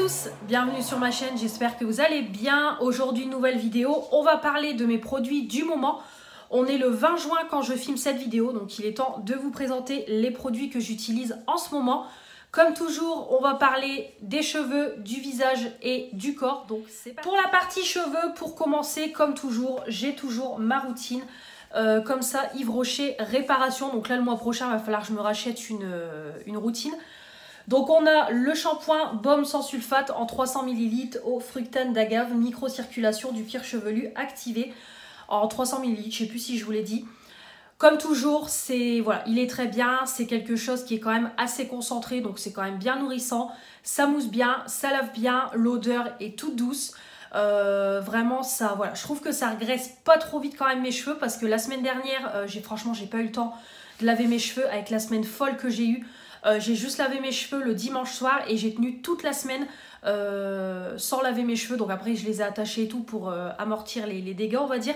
tous, bienvenue sur ma chaîne, j'espère que vous allez bien. Aujourd'hui, nouvelle vidéo, on va parler de mes produits du moment. On est le 20 juin quand je filme cette vidéo, donc il est temps de vous présenter les produits que j'utilise en ce moment. Comme toujours, on va parler des cheveux, du visage et du corps. Donc pour la partie cheveux, pour commencer, comme toujours, j'ai toujours ma routine. Comme ça, Yves Rocher, réparation. Donc là, le mois prochain, il va falloir que je me rachète une routine. Donc on a le shampoing baume sans sulfate en 300 ml au fructane d'agave, microcirculation du cuir chevelu activé en 300 ml, je ne sais plus si je vous l'ai dit. Comme toujours, voilà, il est très bien, c'est quelque chose qui est quand même assez concentré, donc c'est quand même bien nourrissant. Ça mousse bien, ça lave bien, l'odeur est toute douce. Vraiment, ça, voilà, je trouve que ça regraisse pas trop vite quand même mes cheveux parce que la semaine dernière, franchement, j'ai pas eu le temps de laver mes cheveux avec la semaine folle que j'ai eue. J'ai juste lavé mes cheveux le dimanche soir et j'ai tenu toute la semaine sans laver mes cheveux. Donc après, je les ai attachés et tout pour amortir les dégâts, on va dire.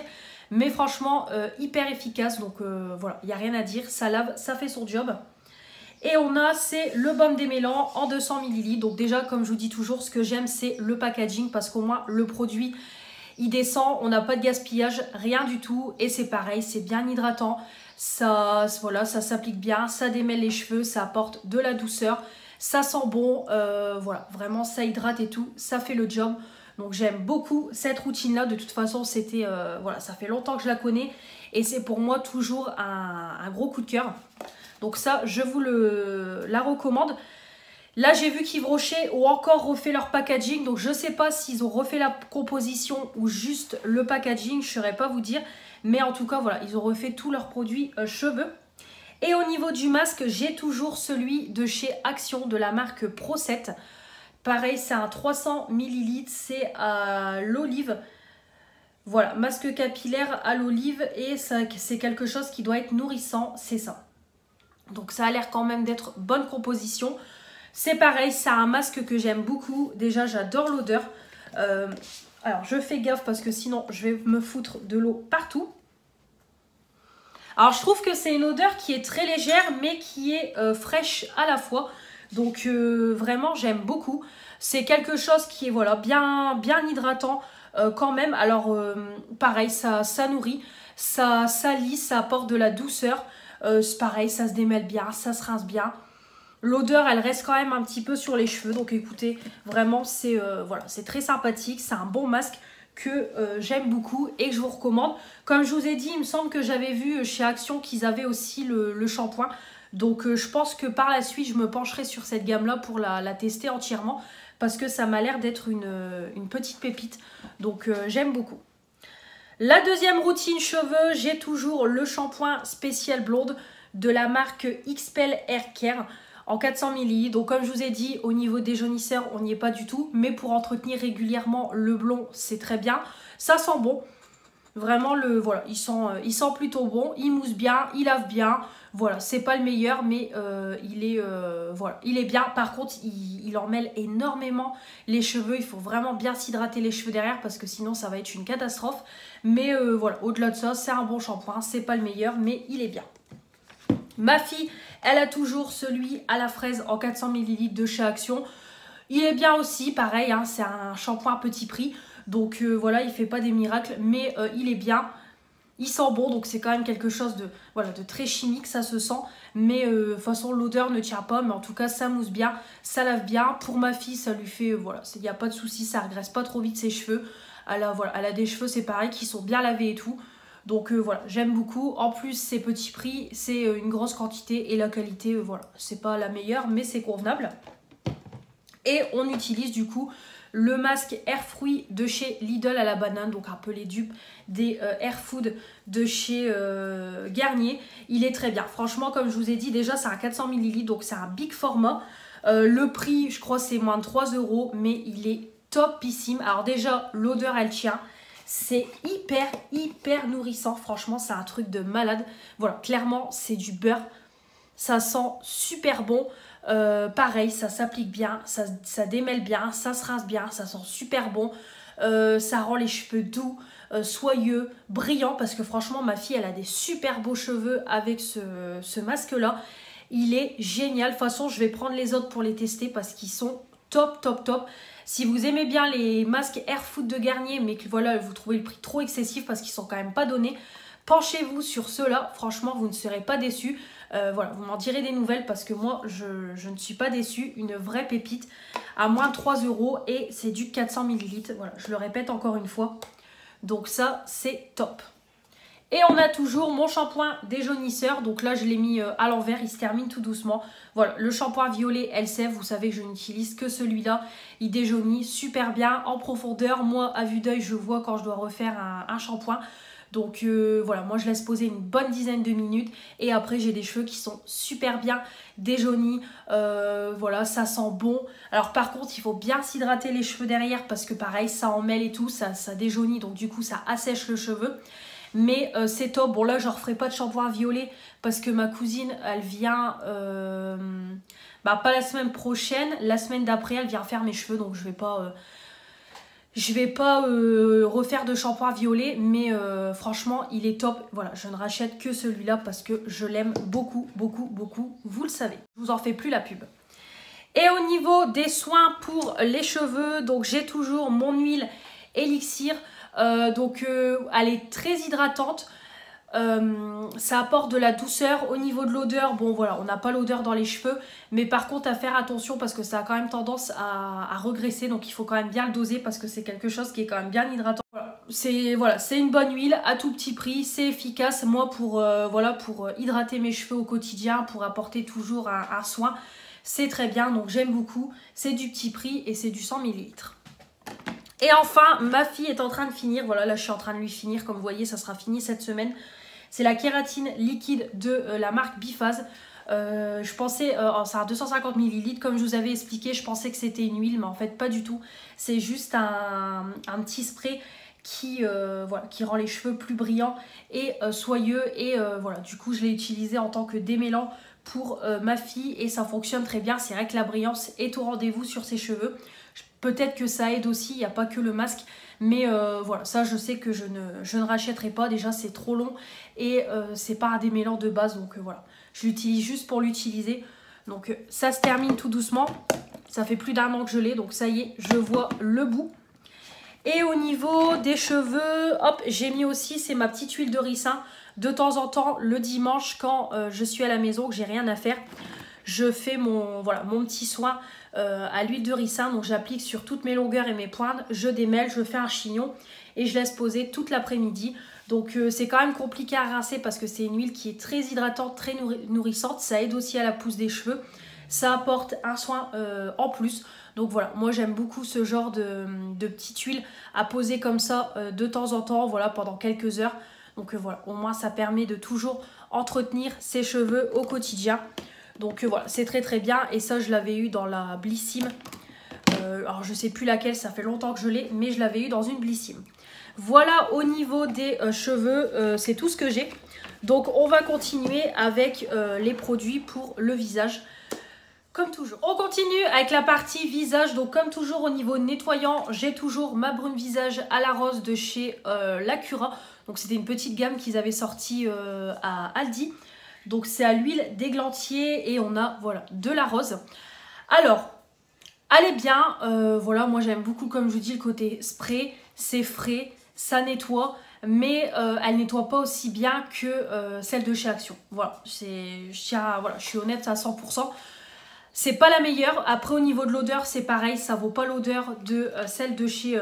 Mais franchement, hyper efficace. Donc voilà, il n'y a rien à dire. Ça lave, ça fait son job. Et on a, c'est le baume démêlant en 200 ml. Donc déjà, comme je vous dis toujours, ce que j'aime, c'est le packaging parce qu'au moins, le produit, il descend. On n'a pas de gaspillage, rien du tout. Et c'est pareil, c'est bien hydratant. Ça, voilà, ça s'applique bien, ça démêle les cheveux, ça apporte de la douceur, ça sent bon, voilà, vraiment ça hydrate et tout, ça fait le job. Donc j'aime beaucoup cette routine-là, de toute façon c'était, voilà, ça fait longtemps que je la connais et c'est pour moi toujours un gros coup de cœur. Donc ça, je vous la recommande. Là, j'ai vu qu'Yves Rocher ont encore refait leur packaging, donc je ne sais pas s'ils ont refait la composition ou juste le packaging, je ne saurais pas vous dire. Mais en tout cas, voilà, ils ont refait tous leurs produits cheveux. Et au niveau du masque, j'ai toujours celui de chez Action, de la marque Pro7. Pareil, c'est un 300 ml, c'est à l'olive. Voilà, masque capillaire à l'olive et c'est quelque chose qui doit être nourrissant, c'est ça. Donc ça a l'air quand même d'être bonne composition. C'est pareil, c'est un masque que j'aime beaucoup. Déjà, j'adore l'odeur. Alors, je fais gaffe parce que sinon, je vais me foutre de l'eau partout. Alors, je trouve que c'est une odeur qui est très légère, mais qui est fraîche à la fois. Donc, vraiment, j'aime beaucoup. C'est quelque chose qui est voilà, bien hydratant quand même. Alors, pareil, ça nourrit, ça lisse, ça apporte de la douceur. C'est pareil, ça se démêle bien, ça se rince bien. L'odeur, elle reste quand même un petit peu sur les cheveux. Donc écoutez, vraiment, c'est voilà, c'est très sympathique. C'est un bon masque que j'aime beaucoup et que je vous recommande. Comme je vous ai dit, il me semble que j'avais vu chez Action qu'ils avaient aussi le shampoing. Donc je pense que par la suite, je me pencherai sur cette gamme-là pour la tester entièrement. Parce que ça m'a l'air d'être une petite pépite. Donc j'aime beaucoup. La deuxième routine cheveux, j'ai toujours le shampoing spécial blonde de la marque XPEL Hair Care en 400 ml. Donc comme je vous ai dit, au niveau des jaunisseurs, on n'y est pas du tout. Mais pour entretenir régulièrement le blond, c'est très bien. Ça sent bon. Vraiment, voilà, il sent plutôt bon. Il mousse bien, il lave bien. Voilà, c'est pas le meilleur, mais voilà, il est bien. Par contre, il en mêle énormément les cheveux. Il faut vraiment bien s'hydrater les cheveux derrière parce que sinon, ça va être une catastrophe. Mais voilà, au-delà de ça, c'est un bon shampoing. C'est pas le meilleur, mais il est bien. Ma fille, elle a toujours celui à la fraise en 400 ml de chez Action. Il est bien aussi, pareil, hein, c'est un shampoing petit prix. Donc voilà, il ne fait pas des miracles, mais il est bien. Il sent bon, donc c'est quand même quelque chose de, voilà, de très chimique, ça se sent. Mais de toute façon, l'odeur ne tient pas, mais en tout cas, ça mousse bien, ça lave bien. Pour ma fille, ça lui fait, voilà, il n'y a pas de souci, ça ne regresse pas trop vite ses cheveux. Voilà, elle a des cheveux, c'est pareil, qui sont bien lavés et tout. Donc voilà, j'aime beaucoup. En plus, c'est petit prix, c'est une grosse quantité et la qualité, voilà, c'est pas la meilleure, mais c'est convenable. Et on utilise du coup le masque Air Fruit de chez Lidl à la banane, donc un peu les dupes des Air Food de chez Garnier. Il est très bien. Franchement, comme je vous ai dit, déjà c'est un 400 ml, donc c'est un big format. Le prix, je crois, c'est moins de 3 €, mais il est topissime. Alors déjà, l'odeur, elle tient. C'est hyper nourrissant. Franchement, c'est un truc de malade. Voilà, clairement, c'est du beurre. Ça sent super bon. Pareil, ça s'applique bien, ça démêle bien, ça se rince bien, ça sent super bon. Ça rend les cheveux doux, soyeux, brillants. Parce que franchement, ma fille, elle a des super beaux cheveux avec ce masque-là. Il est génial. De toute façon, je vais prendre les autres pour les tester parce qu'ils sont top, top, top. Si vous aimez bien les masques Air Food de Garnier, mais que voilà, vous trouvez le prix trop excessif parce qu'ils sont quand même pas donnés, penchez-vous sur ceux-là. Franchement, vous ne serez pas déçus. Voilà, vous m'en direz des nouvelles parce que moi, je ne suis pas déçue. Une vraie pépite à moins de 3 € et c'est du 400 ml. Voilà, je le répète encore une fois. Donc ça, c'est top. Et on a toujours mon shampoing déjaunisseur. Donc là, je l'ai mis à l'envers. Il se termine tout doucement. Voilà, le shampoing violet LCF. Vous savez que je n'utilise que celui-là. Il déjaunit super bien en profondeur. Moi, à vue d'œil, je vois quand je dois refaire un shampoing. Donc voilà, moi je laisse poser une bonne dizaine de minutes. Et après, j'ai des cheveux qui sont super bien déjaunis. Voilà, ça sent bon. Alors par contre, il faut bien s'hydrater les cheveux derrière. Parce que pareil, ça en mêle et tout. Ça déjaunit. Donc du coup, ça assèche le cheveu. Mais c'est top. Bon là, je ne referai pas de shampoing violet parce que ma cousine, elle vient, pas la semaine prochaine. La semaine d'après, elle vient faire mes cheveux. Donc je vais pas refaire de shampoing violet. Mais franchement, il est top. Voilà, je ne rachète que celui-là parce que je l'aime beaucoup, beaucoup, beaucoup. Vous le savez. Je vous en fais plus la pub. Et au niveau des soins pour les cheveux, donc j'ai toujours mon huile Elixir. Elle est très hydratante, ça apporte de la douceur. Au niveau de l'odeur, bon voilà, on n'a pas l'odeur dans les cheveux, mais par contre à faire attention parce que ça a quand même tendance à regresser, donc il faut quand même bien le doser parce que c'est quelque chose qui est quand même bien hydratant. Voilà, c'est une bonne huile à tout petit prix, c'est efficace. Moi pour hydrater mes cheveux au quotidien, pour apporter toujours un soin, c'est très bien, donc j'aime beaucoup. C'est du petit prix et c'est du 100 ml. Et enfin, ma fille est en train de finir. Voilà, là je suis en train de lui finir. Comme vous voyez, ça sera fini cette semaine. C'est la kératine liquide de la marque Biphase. Je pensais, ça a 250 ml. Comme je vous avais expliqué, je pensais que c'était une huile, mais en fait pas du tout. C'est juste un petit spray qui rend les cheveux plus brillants et soyeux. Et voilà, du coup je l'ai utilisé en tant que démêlant pour ma fille et ça fonctionne très bien. C'est vrai que la brillance est au rendez-vous sur ses cheveux. Peut-être que ça aide aussi, il n'y a pas que le masque. Mais voilà, ça je sais que je ne rachèterai pas. Déjà c'est trop long et c'est pas un démêlant de base. Donc voilà, je l'utilise juste pour l'utiliser. Donc ça se termine tout doucement. Ça fait plus d'1 an que je l'ai, donc ça y est, je vois le bout. Et au niveau des cheveux, hop, j'ai mis aussi, c'est ma petite huile de ricin. De temps en temps, le dimanche, quand je suis à la maison, que j'ai rien à faire, je fais mon petit soin à l'huile de ricin. Donc j'applique sur toutes mes longueurs et mes pointes, je démêle, je fais un chignon et je laisse poser toute l'après-midi. Donc c'est quand même compliqué à rincer parce que c'est une huile qui est très hydratante, très nourrissante. Ça aide aussi à la pousse des cheveux. Ça apporte un soin en plus. Donc voilà, moi j'aime beaucoup ce genre de petite huile à poser comme ça de temps en temps, voilà, pendant quelques heures. Donc voilà, au moins ça permet de toujours entretenir ses cheveux au quotidien. Donc voilà, c'est très très bien. Et ça, je l'avais eu dans la Blissim. Alors je sais plus laquelle, ça fait longtemps que je l'ai, mais je l'avais eu dans une Blissim. Voilà au niveau des cheveux, c'est tout ce que j'ai. Donc on va continuer avec les produits pour le visage. Comme toujours. On continue avec la partie visage. Donc comme toujours au niveau nettoyant, j'ai toujours ma brume visage à la rose de chez Lacura. Donc c'était une petite gamme qu'ils avaient sortie à Aldi. Donc c'est à l'huile d'églantier et on a voilà de la rose. Alors, elle est bien. Voilà, moi j'aime beaucoup comme je vous dis le côté spray. C'est frais, ça nettoie. Mais elle nettoie pas aussi bien que celle de chez Action. Voilà, je suis honnête à 100%. C'est pas la meilleure. Après au niveau de l'odeur c'est pareil, ça vaut pas l'odeur de celle de chez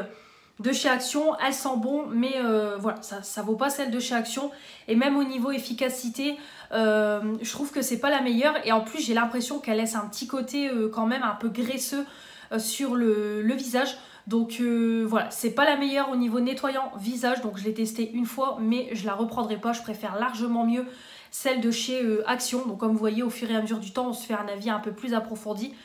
Action. Elle sent bon mais voilà, ça vaut pas celle de chez Action. Et même au niveau efficacité, je trouve que c'est pas la meilleure. Et en plus j'ai l'impression qu'elle laisse un petit côté quand même un peu graisseux sur le visage. Donc voilà, c'est pas la meilleure au niveau nettoyant visage. Donc je l'ai testé une fois mais je la reprendrai pas. Je préfère largement mieux celle de chez Action. Donc comme vous voyez, au fur et à mesure du temps, on se fait un avis un peu plus approfondi.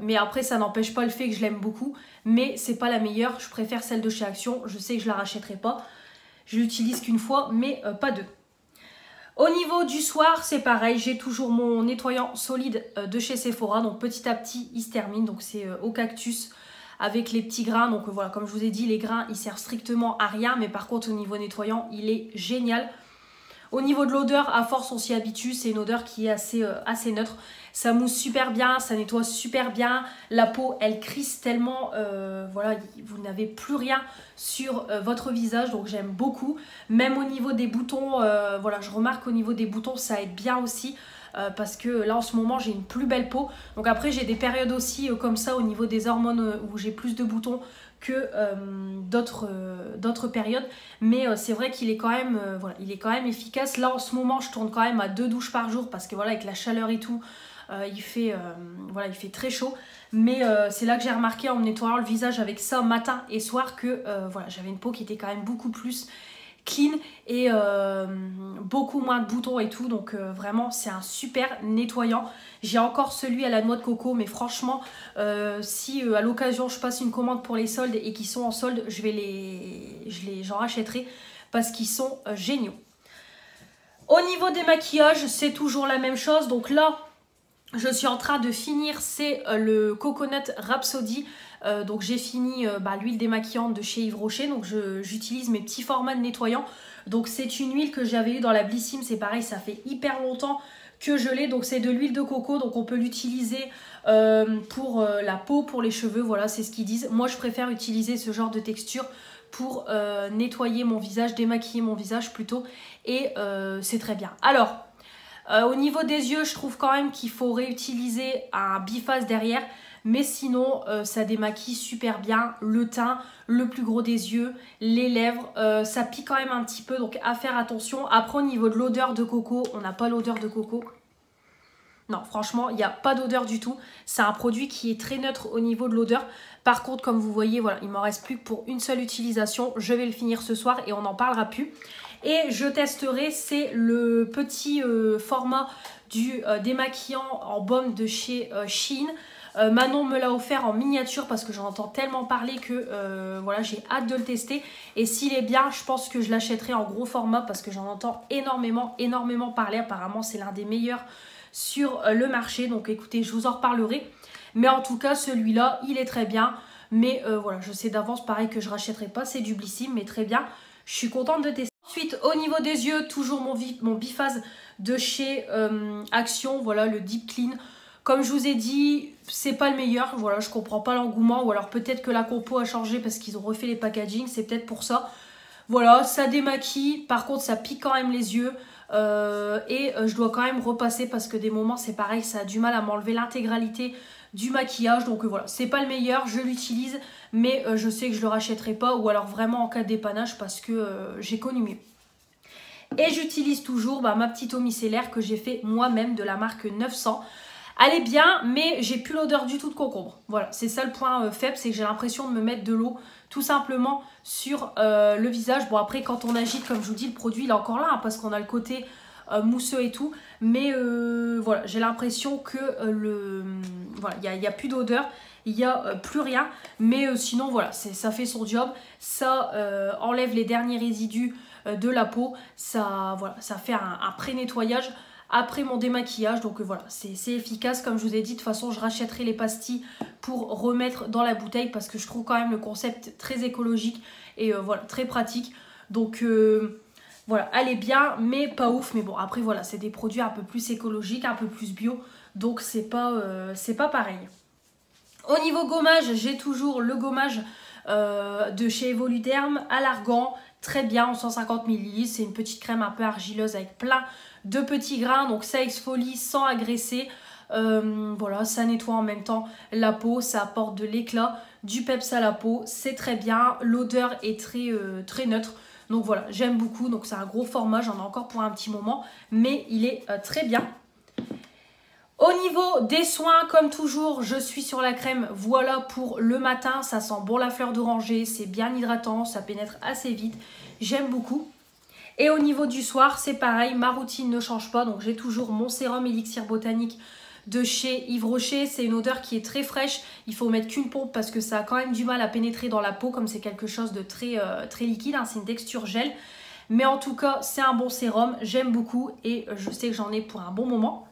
Mais après, ça n'empêche pas le fait que je l'aime beaucoup. Mais c'est pas la meilleure. Je préfère celle de chez Action. Je sais que je la rachèterai pas. Je l'utilise qu'une fois, mais pas deux. Au niveau du soir, c'est pareil. J'ai toujours mon nettoyant solide de chez Sephora. Donc petit à petit, il se termine. Donc c'est au cactus avec les petits grains. Donc voilà, comme je vous ai dit, les grains, ils servent strictement à rien. Mais par contre, au niveau nettoyant, il est génial. Au niveau de l'odeur, à force on s'y habitue, c'est une odeur qui est assez neutre. Ça mousse super bien, ça nettoie super bien. La peau, elle crisse tellement, voilà, vous n'avez plus rien sur votre visage, donc j'aime beaucoup. Même au niveau des boutons, voilà, je remarque au niveau des boutons, ça aide bien aussi. Parce que là en ce moment j'ai une plus belle peau. Donc après j'ai des périodes aussi comme ça au niveau des hormones où j'ai plus de boutons que d'autres périodes. Mais c'est vrai qu'il est quand même voilà, il est quand même efficace. Là en ce moment je tourne quand même à 2 douches par jour parce que voilà, avec la chaleur et tout, voilà, il fait très chaud. Mais c'est là que j'ai remarqué en me nettoyant le visage avec ça matin et soir que voilà, j'avais une peau qui était quand même beaucoup plus clean et beaucoup moins de boutons et tout, donc vraiment c'est un super nettoyant. J'ai encore celui à la noix de coco, mais franchement si à l'occasion je passe une commande pour les soldes et qui sont en solde, j'en rachèterai parce qu'ils sont géniaux. Au niveau des maquillages, c'est toujours la même chose. Donc là je suis en train de finir, c'est le Coconut Rhapsody. Donc j'ai fini l'huile démaquillante de chez Yves Rocher. Donc j'utilise mes petits formats de nettoyant. Donc c'est une huile que j'avais eu dans la Blissim. C'est pareil, ça fait hyper longtemps que je l'ai. Donc c'est de l'huile de coco. Donc on peut l'utiliser pour la peau, pour les cheveux. Voilà, c'est ce qu'ils disent. Moi je préfère utiliser ce genre de texture pour nettoyer mon visage, démaquiller mon visage plutôt. Et c'est très bien. Alors au niveau des yeux, je trouve quand même qu'il faut réutiliser un biface derrière. Mais sinon, ça démaquille super bien le teint, le plus gros des yeux, les lèvres. Ça pique quand même un petit peu, donc à faire attention. Après, au niveau de l'odeur de coco, on n'a pas l'odeur de coco. Non, franchement, il n'y a pas d'odeur du tout. C'est un produit qui est très neutre au niveau de l'odeur. Par contre, comme vous voyez, voilà, il ne m'en reste plus que pour une seule utilisation. Je vais le finir ce soir et on n'en parlera plus. Et je testerai, c'est le petit format du démaquillant en baume de chez Shein. Manon me l'a offert en miniature parce que j'en entends tellement parler que voilà, j'ai hâte de le tester. Et s'il est bien, je pense que je l'achèterai en gros format parce que j'en entends énormément parler. Apparemment, c'est l'un des meilleurs sur le marché. Donc écoutez, je vous en reparlerai. Mais en tout cas, celui-là, il est très bien. Mais voilà, je sais d'avance, pareil, que je ne rachèterai pas. C'est du Blissim, mais très bien. Je suis contente de tester. Ensuite, au niveau des yeux, toujours mon biphase de chez Action. Voilà, le Deep Clean. Comme je vous ai dit, c'est pas le meilleur. Voilà, je comprends pas l'engouement. Ou alors peut-être que la compo a changé parce qu'ils ont refait les packaging. C'est peut-être pour ça. Voilà, ça démaquille. Par contre, ça pique quand même les yeux. Je dois quand même repasser parce que des moments, c'est pareil. Ça a du mal à m'enlever l'intégralité du maquillage. Donc voilà, c'est pas le meilleur. Je l'utilise. Mais je sais que je le rachèterai pas. Ou alors vraiment en cas de dépannage parce que j'ai connu mieux. Et j'utilise toujours ma petite eau micellaire que j'ai fait moi-même de la marque 900. Elle est bien, mais j'ai plus l'odeur du tout de concombre. Voilà, c'est ça le point faible, c'est que j'ai l'impression de me mettre de l'eau tout simplement sur le visage. Bon après, quand on agite, comme je vous dis, le produit il est encore là, hein, parce qu'on a le côté mousseux et tout. Mais voilà, j'ai l'impression que voilà, il n'y a plus d'odeur, il n'y a plus rien. Mais sinon, voilà, ça fait son job. Ça enlève les derniers résidus de la peau. Ça, voilà, ça fait un pré-nettoyage après mon démaquillage. Donc voilà, c'est efficace. Comme je vous ai dit, de toute façon, je rachèterai les pastilles pour remettre dans la bouteille parce que je trouve quand même le concept très écologique et voilà, très pratique. Donc voilà, elle est bien, mais pas ouf. Mais bon, après voilà, c'est des produits un peu plus écologiques, un peu plus bio. Donc c'est pas pareil. Au niveau gommage, j'ai toujours le gommage de chez Evoluderm à l'argan. Très bien, en 150 ml. C'est une petite crème un peu argileuse avec plein de petits grains. Donc ça exfolie sans agresser. Voilà, ça nettoie en même temps la peau. Ça apporte de l'éclat, du peps à la peau. C'est très bien. L'odeur est très neutre. Donc voilà, j'aime beaucoup. Donc c'est un gros format. J'en ai encore pour un petit moment. Mais il est très bien. Au niveau des soins, comme toujours, je suis sur la crème Voilà pour le matin. Ça sent bon la fleur d'oranger, c'est bien hydratant, ça pénètre assez vite. J'aime beaucoup. Et au niveau du soir, c'est pareil, ma routine ne change pas. Donc j'ai toujours mon sérum élixir botanique de chez Yves Rocher. C'est une odeur qui est très fraîche. Il faut mettre qu'une pompe parce que ça a quand même du mal à pénétrer dans la peau comme c'est quelque chose de très liquide. Hein, c'est une texture gel. Mais en tout cas, c'est un bon sérum. J'aime beaucoup et je sais que j'en ai pour un bon moment.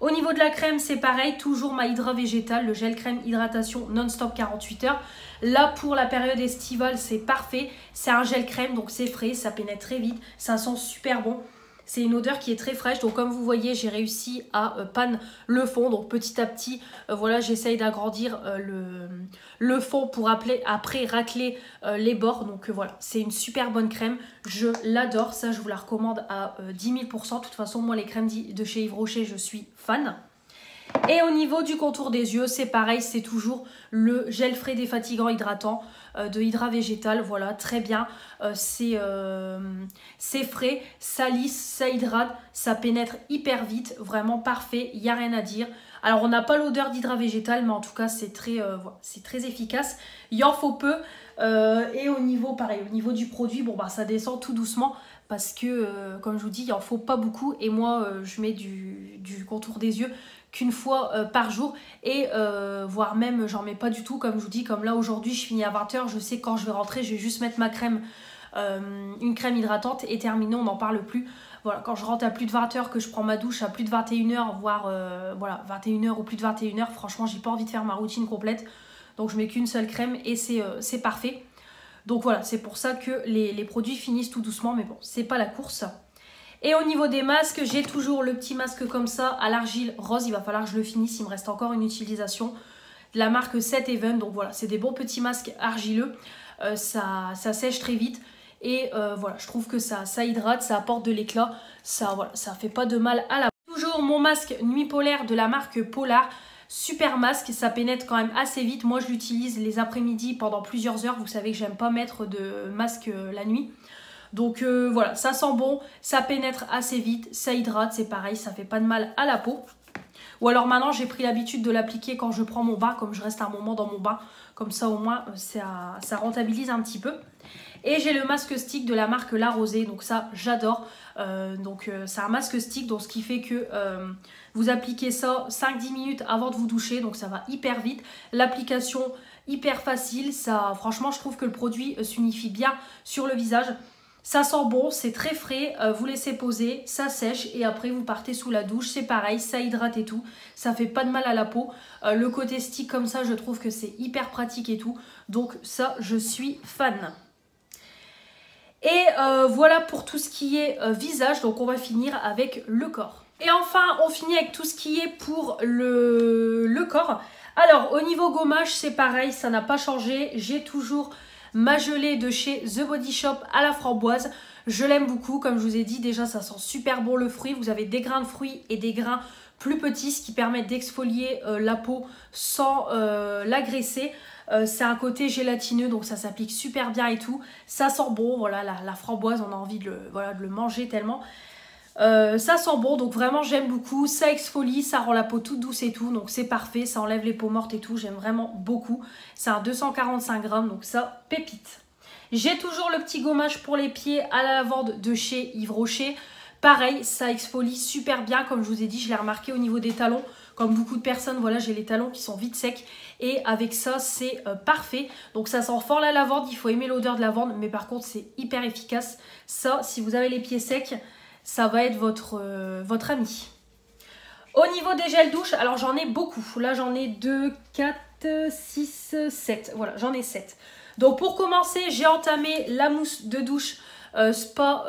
Au niveau de la crème, c'est pareil, toujours ma Hydra Végétale, le gel crème hydratation non-stop 48 heures. Là, pour la période estivale, c'est parfait. C'est un gel crème, donc c'est frais, ça pénètre très vite, ça sent super bon. C'est une odeur qui est très fraîche. Donc comme vous voyez, j'ai réussi à pan le fond. Donc petit à petit, voilà, j'essaye d'agrandir le fond pour après racler les bords. Donc voilà, c'est une super bonne crème. Je l'adore. Ça, je vous la recommande à 10 000 %. De toute façon, moi, les crèmes de chez Yves Rocher, je suis fan. Et au niveau du contour des yeux, c'est pareil, c'est toujours le gel frais défatigant hydratant de Hydra Végétal. Voilà, très bien. C'est frais, ça lisse, ça hydrate, ça pénètre hyper vite. Vraiment parfait, il n'y a rien à dire. Alors, on n'a pas l'odeur d'Hydra Végétal, mais en tout cas, c'est très efficace. Il en faut peu. Et au niveau, pareil, au niveau du produit, bon, bah, ça descend tout doucement. Parce que, comme je vous dis, il n'en faut pas beaucoup. Et moi, je mets du contour des yeux qu'une fois par jour. Et voire même, j'en mets pas du tout. Comme je vous dis, comme là, aujourd'hui, je finis à 20 h. Je sais que quand je vais rentrer, je vais juste mettre ma crème, une crème hydratante. Et terminé, on n'en parle plus. Voilà, quand je rentre à plus de 20 h, que je prends ma douche à plus de 21 h, voire voilà, 21 h ou plus de 21 h, franchement, j'ai pas envie de faire ma routine complète. Donc, je mets qu'une seule crème et c'est parfait. Donc voilà, c'est pour ça que les produits finissent tout doucement, mais bon, c'est pas la course. Et au niveau des masques, j'ai toujours le petit masque comme ça, à l'argile rose. Il va falloir que je le finisse, il me reste encore une utilisation de la marque Set Even. Donc voilà, c'est des bons petits masques argileux. Ça sèche très vite. Et voilà, je trouve que ça hydrate, ça apporte de l'éclat. Voilà, ça fait pas de mal à la peau. Toujours mon masque Nuit Polaire de la marque Polar. Super masque, ça pénètre quand même assez vite. Moi, je l'utilise les après-midi pendant plusieurs heures. Vous savez que j'aime pas mettre de masque la nuit. Donc voilà, ça sent bon, ça pénètre assez vite, ça hydrate, c'est pareil, ça fait pas de mal à la peau. Ou alors maintenant, j'ai pris l'habitude de l'appliquer quand je prends mon bain, comme je reste un moment dans mon bain. Comme ça, au moins, ça rentabilise un petit peu. Et j'ai le masque stick de la marque La Rosée, donc ça, j'adore. C'est un masque stick, donc ce qui fait que vous appliquez ça 5-10 minutes avant de vous doucher, donc ça va hyper vite. L'application, hyper facile. Ça, franchement, je trouve que le produit s'unifie bien sur le visage. Ça sent bon, c'est très frais, vous laissez poser, ça sèche et après vous partez sous la douche, c'est pareil, ça hydrate et tout, ça fait pas de mal à la peau. Le côté stick comme ça, je trouve que c'est hyper pratique et tout, donc ça, je suis fan. Et voilà pour tout ce qui est visage, donc on va finir avec le corps. Et enfin, on finit avec tout ce qui est pour le corps. Alors, au niveau gommage, c'est pareil, ça n'a pas changé, j'ai toujours ma gelée de chez The Body Shop à la framboise. Je l'aime beaucoup, comme je vous ai dit, déjà ça sent super bon le fruit. Vous avez des grains de fruits et des grains plus petits, ce qui permet d'exfolier la peau sans l'agresser. C'est un côté gélatineux, donc ça s'applique super bien et tout. Ça sent bon, voilà, la framboise, on a envie de le manger tellement. Ça sent bon, donc vraiment j'aime beaucoup, ça exfolie, ça rend la peau toute douce et tout, donc c'est parfait, ça enlève les peaux mortes et tout, j'aime vraiment beaucoup. C'est un 245 grammes, donc ça, pépite. J'ai toujours le petit gommage pour les pieds à la lavande de chez Yves Rocher. Pareil, ça exfolie super bien, comme je vous ai dit, je l'ai remarqué au niveau des talons. Comme beaucoup de personnes, voilà, j'ai les talons qui sont vite secs et avec ça, c'est parfait. Donc ça sent fort la lavande, il faut aimer l'odeur de lavande, mais par contre, c'est hyper efficace. Ça, si vous avez les pieds secs, ça va être votre ami. Au niveau des gels douche, alors j'en ai beaucoup. Là, j'en ai 2, 4, 6, 7. Voilà, j'en ai 7. Donc pour commencer, j'ai entamé la mousse de douche Spa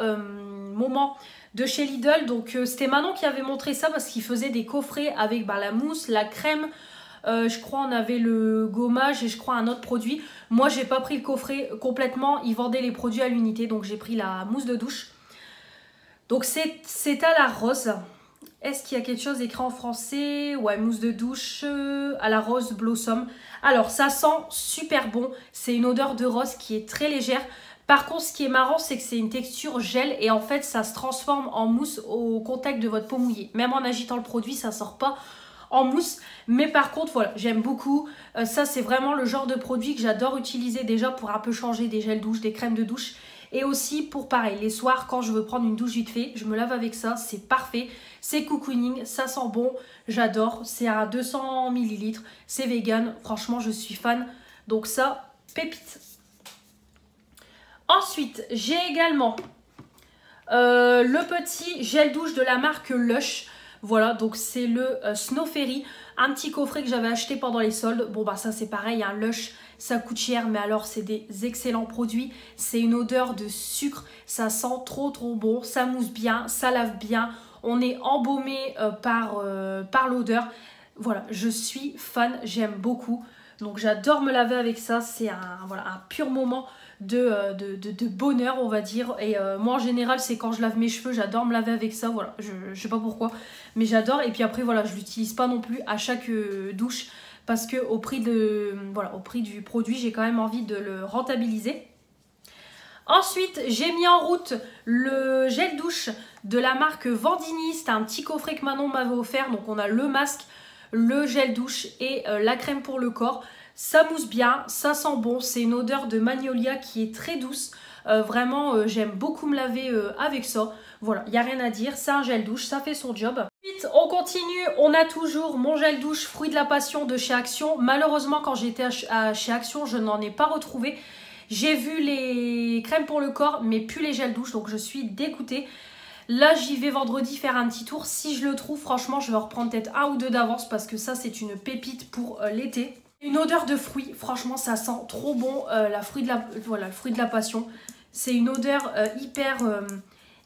Moment de chez Lidl. Donc c'était Manon qui avait montré ça parce qu'il faisait des coffrets avec la mousse, la crème. Je crois on avait le gommage et je crois un autre produit. Moi, j'ai pas pris le coffret complètement. Ils vendaient les produits à l'unité. Donc j'ai pris la mousse de douche. Donc c'est à la rose. Est-ce qu'il y a quelque chose écrit en français? Ouais, mousse de douche à la rose blossom. Alors ça sent super bon. C'est une odeur de rose qui est très légère. Par contre, ce qui est marrant, c'est que c'est une texture gel et en fait, ça se transforme en mousse au contact de votre peau mouillée. Même en agitant le produit, ça ne sort pas en mousse. Mais par contre, voilà, j'aime beaucoup. Ça, c'est vraiment le genre de produit que j'adore utiliser déjà pour un peu changer des gels douche, des crèmes de douche. Et aussi pour pareil, les soirs quand je veux prendre une douche vite fait, je me lave avec ça, c'est parfait. C'est cocooning, ça sent bon, j'adore. C'est à 200 ml, c'est vegan, franchement je suis fan. Donc ça, pépite. Ensuite, j'ai également le petit gel douche de la marque Lush. Voilà, donc c'est le Snow Fairy, un petit coffret que j'avais acheté pendant les soldes. Bon bah ça c'est pareil, un Lush, ça coûte cher, mais alors c'est des excellents produits. C'est une odeur de sucre, ça sent trop bon, ça mousse bien, ça lave bien. On est embaumé par l'odeur. Voilà, je suis fan, j'aime beaucoup. Donc j'adore me laver avec ça, c'est voilà, un pur moment de bonheur, on va dire. Et moi en général, c'est quand je lave mes cheveux, j'adore me laver avec ça, voilà, je sais pas pourquoi, mais j'adore. Et puis après voilà, je l'utilise pas non plus à chaque douche, parce que au prix du produit, j'ai quand même envie de le rentabiliser. Ensuite, j'ai mis en route le gel douche de la marque Vandini. C'était un petit coffret que Manon m'avait offert. Donc on a le masque, le gel douche et la crème pour le corps. Ça mousse bien, ça sent bon. C'est une odeur de magnolia qui est très douce. Vraiment, j'aime beaucoup me laver avec ça. Voilà, il n'y a rien à dire. C'est un gel douche, ça fait son job. Ensuite, on continue. On a toujours mon gel douche Fruit de la Passion de chez Action. Malheureusement, quand j'étais chez Action, je n'en ai pas retrouvé. J'ai vu les crèmes pour le corps, mais plus les gels douche, donc je suis dégoûtée. Là, j'y vais vendredi faire un petit tour. Si je le trouve, franchement, je vais en reprendre peut-être un ou deux d'avance parce que ça, c'est une pépite pour l'été. Une odeur de fruits, franchement, ça sent trop bon. Le fruit de la passion. C'est une odeur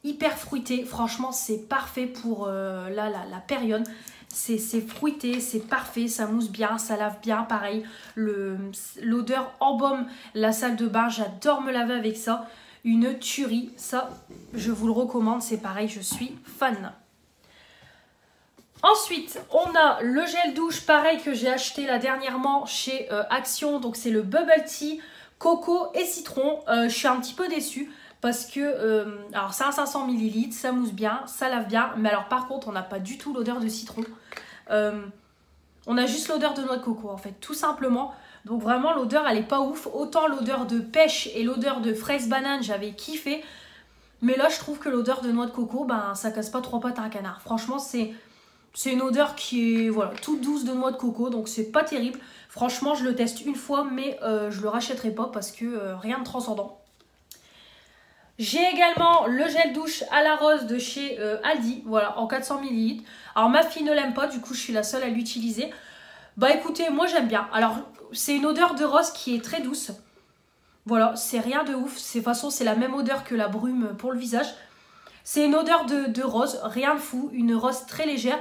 hyper fruitée. Franchement, c'est parfait pour la période. C'est fruité, c'est parfait, ça mousse bien, ça lave bien, pareil. L'odeur embaume la salle de bain, j'adore me laver avec ça. Une tuerie, ça, je vous le recommande, c'est pareil, je suis fan. Ensuite, on a le gel douche, pareil, que j'ai acheté là dernièrement chez Action. Donc c'est le Bubble Tea, coco et citron. Je suis un petit peu déçue. Parce que, alors c'est un 500 ml, ça mousse bien, ça lave bien. Mais alors par contre, on n'a pas du tout l'odeur de citron. On a juste l'odeur de noix de coco en fait, tout simplement. Donc vraiment, l'odeur, elle est pas ouf. Autant l'odeur de pêche et l'odeur de fraise banane, j'avais kiffé. Mais là, je trouve que l'odeur de noix de coco, ben, ça casse pas trois pattes à un canard. Franchement, c'est une odeur qui est voilà, toute douce de noix de coco. Donc c'est pas terrible. Franchement, je le teste une fois, mais je le rachèterai pas parce que rien de transcendant. J'ai également le gel douche à la rose de chez Aldi, voilà, en 400 ml. Alors ma fille ne l'aime pas, du coup je suis la seule à l'utiliser. Bah écoutez, moi j'aime bien. Alors c'est une odeur de rose qui est très douce. Voilà, c'est rien de ouf. De toute façon, c'est la même odeur que la brume pour le visage. C'est une odeur de rose, rien de fou, une rose très légère.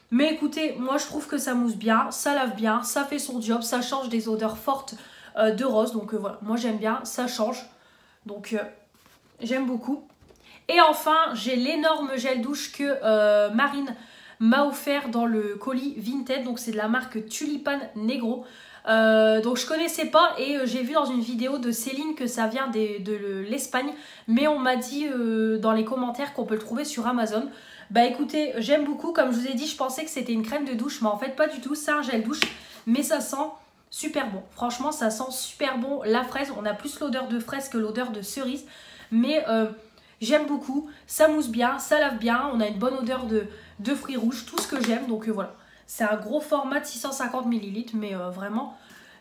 Mais écoutez, moi je trouve que ça mousse bien, ça lave bien, ça fait son job, ça change des odeurs fortes de rose. Donc voilà, moi j'aime bien, ça change. Donc j'aime beaucoup. Et enfin, j'ai l'énorme gel douche que Marine m'a offert dans le colis Vinted. Donc c'est de la marque Tulipan Negro. Donc je connaissais pas et j'ai vu dans une vidéo de Céline que ça vient de l'Espagne. Mais on m'a dit dans les commentaires qu'on peut le trouver sur Amazon. Bah écoutez, j'aime beaucoup. Comme je vous ai dit, je pensais que c'était une crème de douche. Mais en fait pas du tout, c'est un gel douche. Mais ça sent super bon. Franchement, ça sent super bon la fraise. On a plus l'odeur de fraise que l'odeur de cerise. Mais j'aime beaucoup, ça mousse bien, ça lave bien, on a une bonne odeur de fruits rouges, tout ce que j'aime. Donc voilà, c'est un gros format de 650 ml, mais vraiment,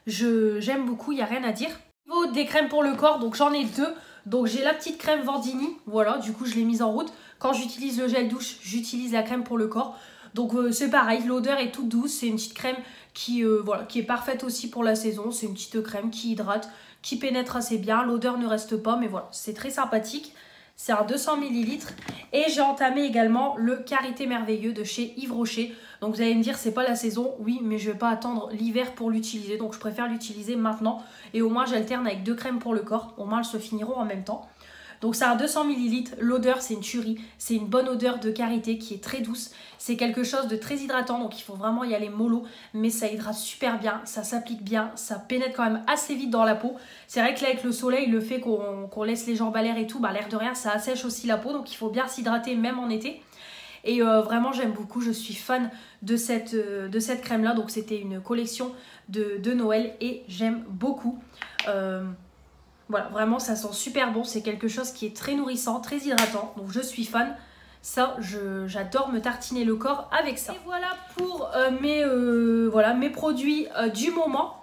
j'aime beaucoup, il n'y a rien à dire. Au niveau des crèmes pour le corps, donc j'en ai deux. Donc j'ai la petite crème Vandini, voilà, du coup je l'ai mise en route. Quand j'utilise le gel douche, j'utilise la crème pour le corps. Donc c'est pareil, l'odeur est toute douce, c'est une petite crème qui est parfaite aussi pour la saison. C'est une petite crème qui hydrate, qui pénètre assez bien, l'odeur ne reste pas, mais voilà, c'est très sympathique. C'est un 200 ml. Et j'ai entamé également le Karité Merveilleux de chez Yves Rocher. Donc vous allez me dire, c'est pas la saison. Oui, mais je vais pas attendre l'hiver pour l'utiliser. Donc je préfère l'utiliser maintenant. Et au moins, j'alterne avec deux crèmes pour le corps. Au moins, elles se finiront en même temps. Donc c'est un 200 ml. L'odeur, c'est une tuerie. C'est une bonne odeur de karité qui est très douce. C'est quelque chose de très hydratant. Donc il faut vraiment y aller mollo. Mais ça hydrate super bien. Ça s'applique bien. Ça pénètre quand même assez vite dans la peau. C'est vrai que là, avec le soleil, le fait qu'on laisse les jambes à l'air et tout, bah, l'air de rien, ça assèche aussi la peau. Donc il faut bien s'hydrater même en été. Et vraiment, j'aime beaucoup. Je suis fan de cette crème-là. Donc c'était une collection de Noël. Et j'aime beaucoup. Voilà, vraiment ça sent super bon, c'est quelque chose qui est très nourrissant, très hydratant, donc je suis fan. Ça, j'adore me tartiner le corps avec ça. Et voilà pour mes produits du moment.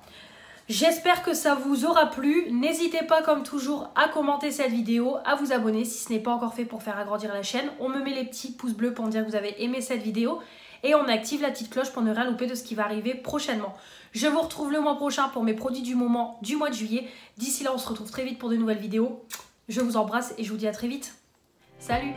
J'espère que ça vous aura plu. N'hésitez pas comme toujours à commenter cette vidéo, à vous abonner si ce n'est pas encore fait pour faire agrandir la chaîne. On me met les petits pouces bleus pour me dire que vous avez aimé cette vidéo et on active la petite cloche pour ne rien louper de ce qui va arriver prochainement. Je vous retrouve le mois prochain pour mes produits du moment du mois de juillet. D'ici là, on se retrouve très vite pour de nouvelles vidéos. Je vous embrasse et je vous dis à très vite. Salut!